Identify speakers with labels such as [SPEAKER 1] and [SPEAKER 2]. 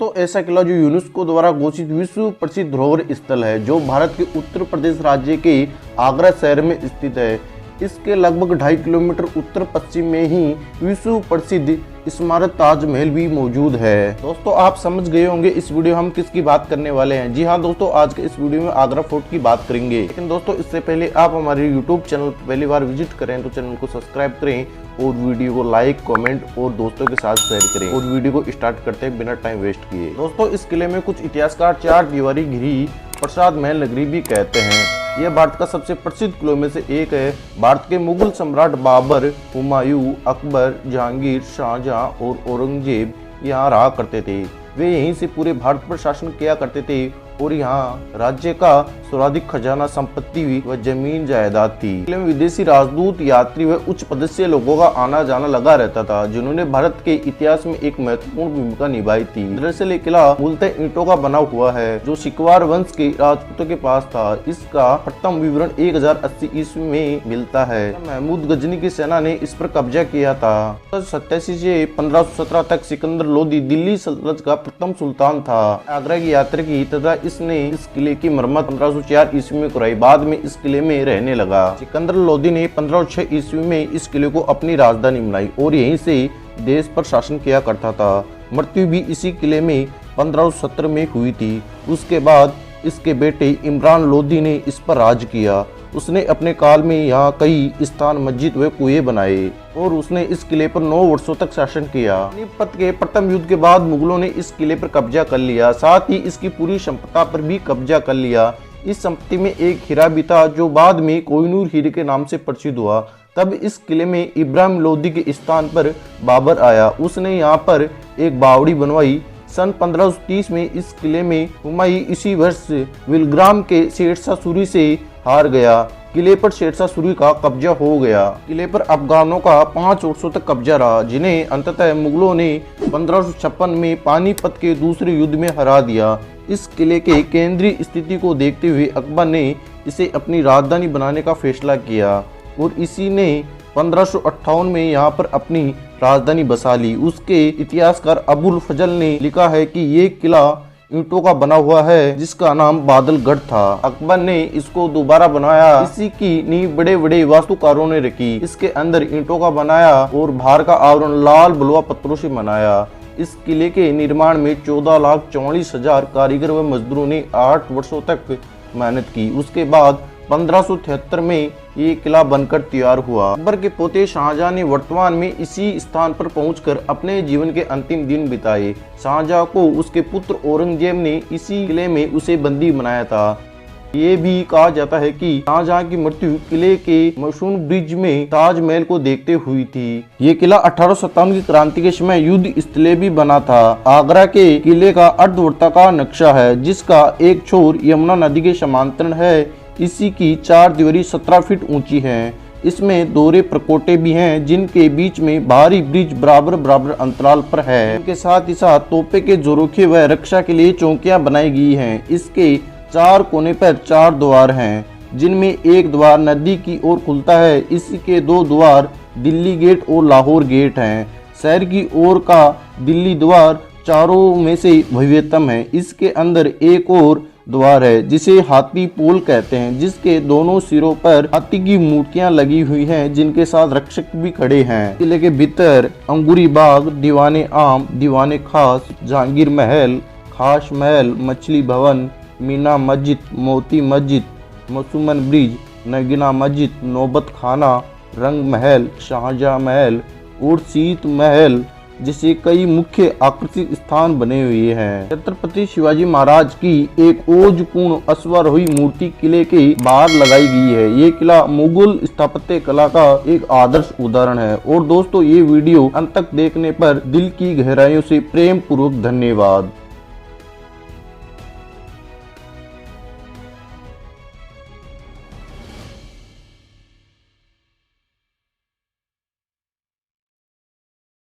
[SPEAKER 1] दोस्तों ऐसा किला जो यूनेस्को द्वारा घोषित विश्व प्रसिद्ध धरोहर स्थल है, जो भारत के उत्तर प्रदेश राज्य के आगरा शहर में स्थित है। इसके लगभग 2.5 किलोमीटर उत्तर पश्चिम में ही विश्व प्रसिद्ध स्मारक ताजमहल भी मौजूद है। दोस्तों आप समझ गए होंगे इस वीडियो हम किसकी बात करने वाले हैं। जी हाँ दोस्तों, आज के इस वीडियो में आगरा फोर्ट की बात करेंगे। लेकिन दोस्तों इससे पहले आप हमारे यूट्यूब चैनल पर पहली बार विजिट करें तो चैनल को सब्सक्राइब करें और वीडियो को लाइक, कमेंट और दोस्तों के साथ शेयर करें। और वीडियो को स्टार्ट करते हैं बिना टाइम वेस्ट किए। दोस्तों इस किले में कुछ इतिहासकार 4 दीवारी घिरी प्रसाद महल नगरी भी कहते हैं। यह भारत का सबसे प्रसिद्ध किलों में से एक है। भारत के मुगल सम्राट बाबर, हुमायूं, अकबर, जहांगीर, शाहजहां और औरंगजेब यहाँ रहा करते थे। वे यहीं से पूरे भारत पर शासन किया करते थे और यहाँ राज्य का सर्वाधिक खजाना, संपत्ति व जमीन जायदाद थी। किले में विदेशी राजदूत, यात्री व उच्च पदस्थ लोगों का आना जाना लगा रहता था, जिन्होंने भारत के इतिहास में एक महत्वपूर्ण भूमिका निभाई थी। दरअसल ये किला मूलतः ईंटों का बना हुआ है, जो सिकवार वंश के राजपूतों के पास था। इसका प्रथम विवरण 1080 ईस्वी में मिलता है। महमूद गजनी की सेना ने इस पर कब्जा किया था। 87 से 1517 तक सिकंदर लोदी दिल्ली सल्तनत का प्रथम सुल्तान था। आगरा की यात्रा की तथा इसने इस किले की मरम्मत 1504 ईस्वी में कराई। बाद में इस किले में रहने लगा। सिकंदर लोदी ने 1506 ईस्वी में इस किले को अपनी राजधानी बनाई और यहीं से देश पर शासन किया करता था। मृत्यु भी इसी किले में 1517 में हुई थी। उसके बाद इसके बेटे इमरान लोदी ने इस पर राज किया। उसने अपने काल में यहाँ कई स्थान, मस्जिद व कुएं बनाए और उसने इस किले पर 9 वर्षों तक शासन किया। पानीपत के प्रथम युद्ध के बाद मुगलों ने इस किले पर कब्जा कर लिया, साथ ही इसकी पूरी संपदा पर भी कब्जा कर लिया। इस संपत्ति में एक हीरा भी था जो बाद में कोहिनूर हीरे के नाम से प्रसिद्ध हुआ। तब इस किले में इब्राहिम लोदी के स्थान पर बाबर आया। उसने यहाँ पर एक बावड़ी बनवाई। सन 1530 में इस किले में हुमायूं इसी वर्ष विलग्राम के शेरशाह सूरी से हार गया। किले पर शेरशाह सूरी का कब्जा हो गया। किले पर अफगानों का 5 वर्षों तक कब्जा रहा, जिन्हें अंततः मुगलों ने 1556 में पानीपत के दूसरे युद्ध में हरा दिया। इस किले के केंद्रीय स्थिति को देखते हुए अकबर ने इसे अपनी राजधानी बनाने का फैसला किया और इसी ने 1558 में यहाँ पर अपनी राजधानी बसा ली। उसके इतिहासकार अबुल फजल ने लिखा है कि ये किला ईंटों का बना हुआ है, जिसका नाम बादलगढ़ था। अकबर ने इसको दोबारा बनाया। इसी की नींव बड़े बड़े वास्तुकारों ने रखी। इसके अंदर ईंटों का बनाया और बाहर का आवरण लाल बलुआ पत्थरों से बनाया। इस किले के निर्माण में 14,44,000 कारीगर व मजदूरों ने 8 वर्षों तक मेहनत की। उसके बाद 1573 में ये किला बनकर तैयार हुआ। अकबर के पोते शाहजहां ने वर्तमान में इसी स्थान पर पहुंचकर अपने जीवन के अंतिम दिन बिताए। शाहजहां को उसके पुत्र औरंगजेब ने इसी किले में उसे बंदी बनाया था। ये भी कहा जाता है कि शाहजहां की मृत्यु किले के मशहूर ब्रिज में ताजमहल को देखते हुई थी। ये किला 1857 की क्रांति के समय युद्ध स्थल भी बना था। आगरा के किले का अर्धवृत्ताकार नक्शा है, जिसका एक छोर यमुना नदी के समांतर है। इसी की 4 दीवारी 17 फीट ऊंची है। इसमें दोहरे प्रकोटे भी हैं, जिनके बीच में बाहरी ब्रिज बराबर अंतराल पर है। इनके साथ ही साथ तोपे के जोरोखे व रक्षा के लिए चौकियां बनाई गई हैं। इसके 4 कोने पर 4 द्वार हैं, जिनमें एक द्वार नदी की ओर खुलता है। इसके 2 द्वार दिल्ली गेट और लाहौर गेट हैं। शहर की ओर का दिल्ली द्वार चारों में से भव्यतम है। इसके अंदर एक और द्वार है जिसे हाथी पोल कहते हैं, जिसके दोनों सिरों पर हाथी की मूर्तियां लगी हुई हैं, जिनके साथ रक्षक भी खड़े हैं। किले के भीतर अंगूरी बाग, दीवाने आम, दीवाने खास, जहांगीर महल, खास महल, मछली भवन, मीना मस्जिद, मोती मस्जिद, मसूमन ब्रिज, नगीना मस्जिद, नौबत खाना, रंग महल, शाहजहां महल और शीत महल जिसे कई मुख्य आकर्षक स्थान बने हुए हैं। छत्रपति शिवाजी महाराज की एक ओजपूर्ण अश्वारोही मूर्ति किले के बाहर लगाई गई है। ये किला मुगल स्थापत्य कला का एक आदर्श उदाहरण है। और दोस्तों ये वीडियो अंत तक देखने पर दिल की गहराइयों से प्रेम पूर्वक धन्यवाद।